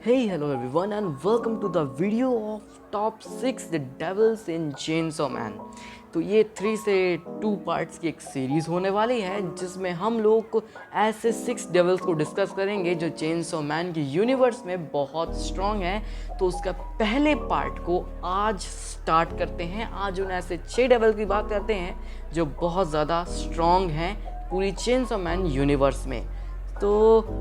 Hey, hello everyone, and welcome to the video of Top 6 The Devils in Chainsaw Man। तो ये 3 से 2 parts की एक series होने वाली है जिसमें हम लोग ऐसे 6 डेविल्स को डिस्कस करेंगे जो चेनसॉ मैन की यूनिवर्स में बहुत स्ट्रॉन्ग है। तो उसका पहले पार्ट को आज स्टार्ट करते हैं। आज उन ऐसे 6 डेविल की बात करते हैं जो बहुत ज़्यादा स्ट्रॉन्ग हैं पूरी चेनसॉ मैन यूनिवर्स में। तो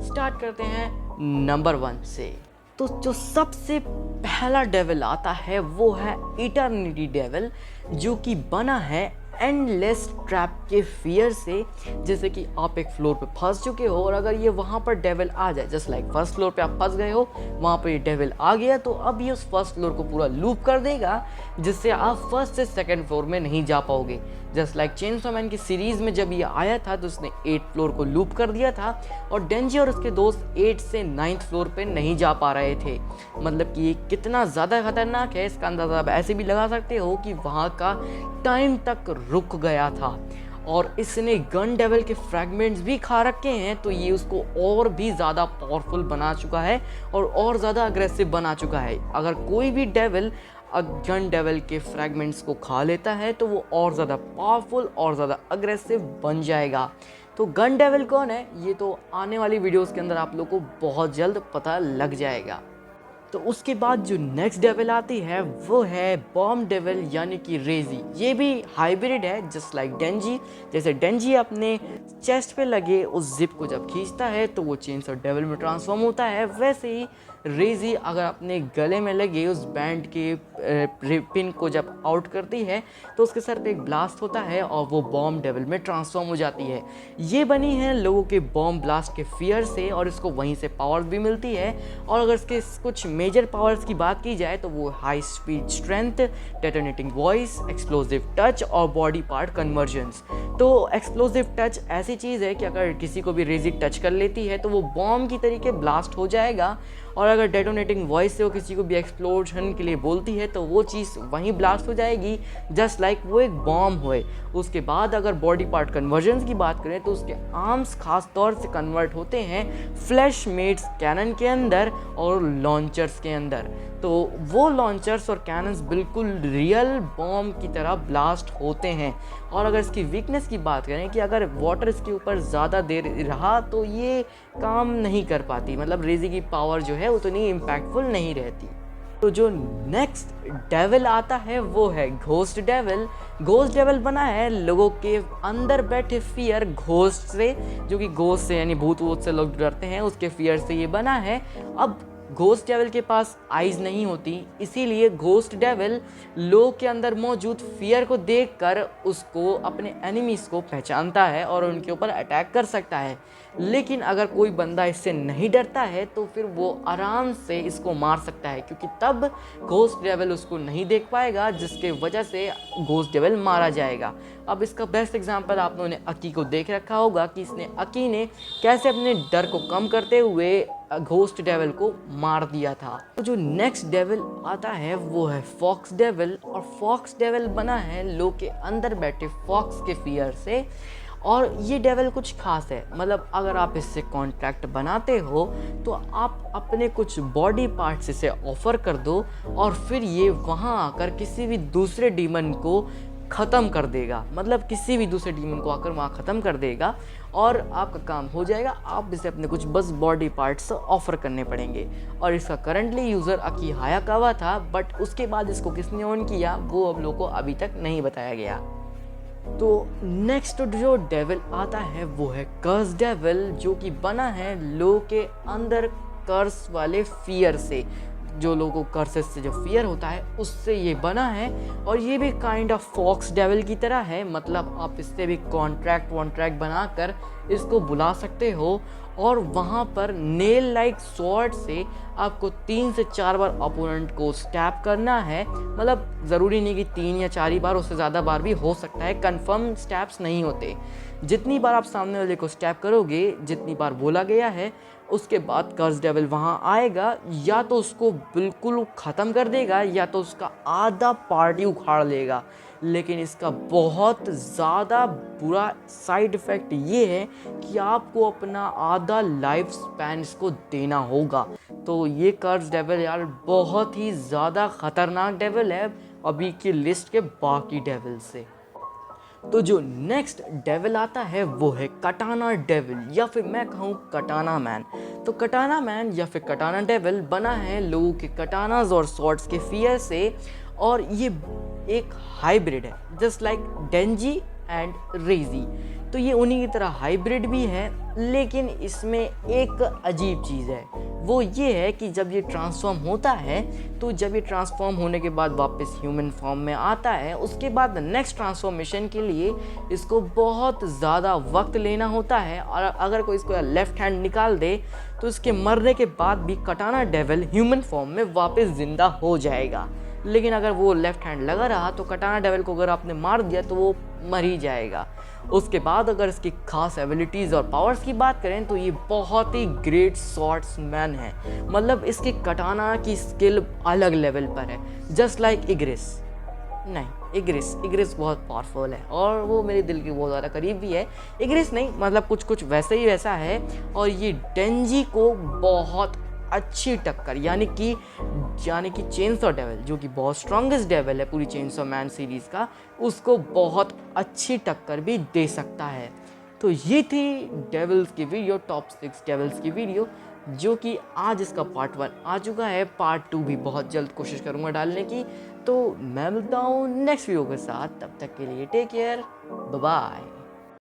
स्टार्ट करते हैं नंबर 1 से। तो जो सबसे पहला डेविल आता है वो है इटर्निटी डेविल, जो कि बना है एंडलेस ट्रैप के फियर से। जैसे कि आप एक फ्लोर पे फंस चुके हो और अगर ये वहाँ पर डेविल आ जाए, जस्ट लाइक फर्स्ट फ्लोर पे आप फंस गए हो, वहाँ पर ये डेविल आ गया तो अब ये उस फर्स्ट फ्लोर को पूरा लूप कर देगा जिससे आप फर्स्ट से सेकंड फ्लोर में नहीं जा पाओगे। जस्ट लाइक चेनसॉ मैन की सीरीज़ में जब ये आया था तो उसने 8 फ्लोर को लूप कर दिया था और डेंजी और उसके दोस्त 8 से 9th फ्लोर पे नहीं जा पा रहे थे। मतलब कि ये कितना ज़्यादा खतरनाक है इसका अंदाज़ा आप ऐसे भी लगा सकते हो कि वहाँ का टाइम तक रुक गया था। और इसने गन डेविल के फ्रैगमेंट्स भी खा रखे हैं तो ये उसको और भी ज़्यादा पावरफुल बना चुका है और ज़्यादा अग्रेसिव बना चुका है। अगर कोई भी डेविल गन डेविल के फ्रैगमेंट्स को खा लेता है तो वो और ज़्यादा पावरफुल और ज़्यादा अग्रेसिव बन जाएगा। तो गन डेविल कौन है ये तो आने वाली वीडियोस के अंदर आप लोग को बहुत जल्द पता लग जाएगा। तो उसके बाद जो नेक्स्ट डेविल आती है वो है बॉम्ब डेविल यानी कि रेजी। ये भी हाइब्रिड है जस्ट लाइक डेंजी। जैसे डेंजी अपने चेस्ट पे लगे उस जिप को जब खींचता है तो वो चेनसॉ डेविल में ट्रांसफॉर्म होता है, वैसे ही रेजी अगर अपने गले में लगे उस बैंड के पिन को जब आउट करती है तो उसके सर पे एक ब्लास्ट होता है और वो बॉम्ब डेविल में ट्रांसफॉर्म हो जाती है। ये बनी है लोगों के बॉम्ब ब्लास्ट के फियर से और इसको वहीं से पावर्स भी मिलती है। और अगर इसके कुछ मेजर पावर्स की बात की जाए तो वो high speed strength, detonating voice, explosive touch और बॉडी पार्ट कन्वर्जेंस। तो एक्सप्लोजिव टच ऐसी चीज़ है कि अगर किसी को भी रेजी टच कर लेती है तो वो बॉम्ब की तरीके ब्लास्ट हो जाएगा। और अगर डेटोनेटिंग वॉइस से वो किसी को भी एक्सप्लोजन के लिए बोलती है तो वो चीज़ वहीं ब्लास्ट हो जाएगी जस्ट लाइक वो एक बॉम्ब होए। उसके बाद अगर बॉडी पार्ट कन्वर्जन्स की बात करें तो उसके आर्म्स खास तौर से कन्वर्ट होते हैं फ्लैश मेड्स कैनन के अंदर और लॉन्चर्स के अंदर। तो वो लॉन्चर्स और कैनन्स बिल्कुल रियल बॉम्ब की तरह ब्लास्ट होते हैं। और अगर इसकी वीकनेस की बात करें कि अगर वाटर इसके ऊपर ज़्यादा देर रहा तो ये काम नहीं कर पाती, मतलब रेजी की पावर जो है उतनी इम्पैक्टफुल नहीं रहती। तो जो नेक्स्ट डेविल आता है वो है घोस्ट डेविल। घोस्ट डेविल बना है लोगों के अंदर बैठे फियर घोस्ट से, जो कि घोस्ट से यानी भूत वूत से लोग डरते हैं उसके फियर से ये बना है। अब घोस्ट डेविल के पास आइज़ नहीं होती, इसीलिए घोस्ट डेविल लोग के अंदर मौजूद फियर को देखकर उसको अपने एनिमीज़ को पहचानता है और उनके ऊपर अटैक कर सकता है। लेकिन अगर कोई बंदा इससे नहीं डरता है तो फिर वो आराम से इसको मार सकता है, क्योंकि तब घोस्ट डेविल उसको नहीं देख पाएगा जिसके वजह से घोस्ट डेविल मारा जाएगा। अब इसका बेस्ट एग्जांपल आप लोगों ने अकी को देख रखा होगा कि अकी ने कैसे अपने डर को कम करते हुए घोस्ट डेविल को मार दिया था। तो जो नेक्स्ट डेविल आता है वो है फॉक्स डेविल। और फॉक्स डेविल बना है लोग के अंदर बैठे फॉक्स के फियर से। और ये डेविल कुछ खास है, मतलब अगर आप इससे कॉन्ट्रैक्ट बनाते हो तो आप अपने कुछ बॉडी पार्ट्स इसे ऑफर कर दो और फिर ये वहाँ आकर किसी भी दूसरे डीमन को ख़त्म कर देगा। मतलब किसी भी दूसरे डीमन को आकर वहाँ ख़त्म कर देगा और आपका काम हो जाएगा। आप इसे अपने कुछ बस बॉडी पार्ट्स ऑफर करने पड़ेंगे। और इसका करंटली यूज़र अकी हायाकावा था, बट उसके बाद इसको किसने ऑन किया वो अब लोगों को अभी तक नहीं बताया गया। तो नेक्स्ट जो डेविल आता है वो है कर्स डेविल, जो कि बना है लोगों के अंदर कर्स वाले फियर से। जो लोगों को कर्सेस से जो फियर होता है उससे ये बना है। और ये भी काइंड ऑफ फॉक्स डेविल की तरह है, मतलब आप इससे भी कॉन्ट्रैक्ट बनाकर इसको बुला सकते हो और वहाँ पर नेल लाइक स्वॉर्ड से आपको 3 से 4 बार अपोनेंट को स्टैप करना है। मतलब ज़रूरी नहीं कि 3 या 4 ही बार, उससे ज़्यादा बार भी हो सकता है, कंफर्म स्टैप्स नहीं होते। जितनी बार आप सामने वाले को स्टैप करोगे, जितनी बार बोला गया है उसके बाद कर्स डेविल वहाँ आएगा, या तो उसको बिल्कुल ख़त्म कर देगा या तो उसका आधा पार्ट ही उखाड़ लेगा। लेकिन इसका बहुत ज़्यादा बुरा साइड इफ़ेक्ट ये है कि आपको अपना आधा लाइफ स्पैन इसको देना होगा। तो ये कर्स डेविल यार बहुत ही ज़्यादा ख़तरनाक डेविल है अभी की लिस्ट के बाकी डेविल से। तो जो नेक्स्ट डेविल आता है वो है कटाना डेविल, या फिर मैं कहूँ कटाना मैन। तो कटाना मैन या फिर कटाना डेविल बना है लोगों के कटानाज और स्वॉर्ड्स के फियर से, और ये एक हाइब्रिड है जस्ट लाइक डेंजी एंड रेजी। तो ये उन्हीं की तरह हाइब्रिड भी है, लेकिन इसमें एक अजीब चीज़ है, वो ये है कि जब ये ट्रांसफॉर्म होता है, तो जब ये ट्रांसफॉर्म होने के बाद वापस ह्यूमन फॉर्म में आता है, उसके बाद नेक्स्ट ट्रांसफॉर्मेशन के लिए इसको बहुत ज़्यादा वक्त लेना होता है। और अगर कोई इसको लेफ़्ट हैंड निकाल दे तो इसके मरने के बाद भी कटाना डेविल ह्यूमन फॉर्म में वापस ज़िंदा हो जाएगा। लेकिन अगर वो लेफ़्ट हैंड लगा रहा तो कटाना डेविल को अगर आपने मार दिया तो वो मर ही जाएगा। उसके बाद अगर इसकी खास एबिलिटीज़ और पावर्स की बात करें तो ये बहुत ही ग्रेट स्वॉर्ड्समैन है। मतलब इसके कटाना की स्किल अलग लेवल पर है, जस्ट लाइक इग्रिस। नहीं, इग्रिस बहुत पावरफुल है और वो मेरे दिल के बहुत ज़्यादा करीब भी है। इग्रिस नहीं, मतलब कुछ कुछ वैसे ही वैसा है। और ये डेंजी को बहुत अच्छी टक्कर, यानी कि चेनसॉ डेविल जो कि बहुत स्ट्रॉन्गेस्ट डेविल है पूरी चेनसॉ मैन सीरीज़ का, उसको बहुत अच्छी टक्कर भी दे सकता है। तो ये थी डेविल्स की वीडियो, टॉप 6 डेविल्स की वीडियो, जो कि आज इसका पार्ट 1 आ चुका है। पार्ट 2 भी बहुत जल्द कोशिश करूँगा डालने की। तो मैं मिलता हूँ नेक्स्ट वीडियो के साथ, तब तक के लिए टेक केयर, बाय बाय।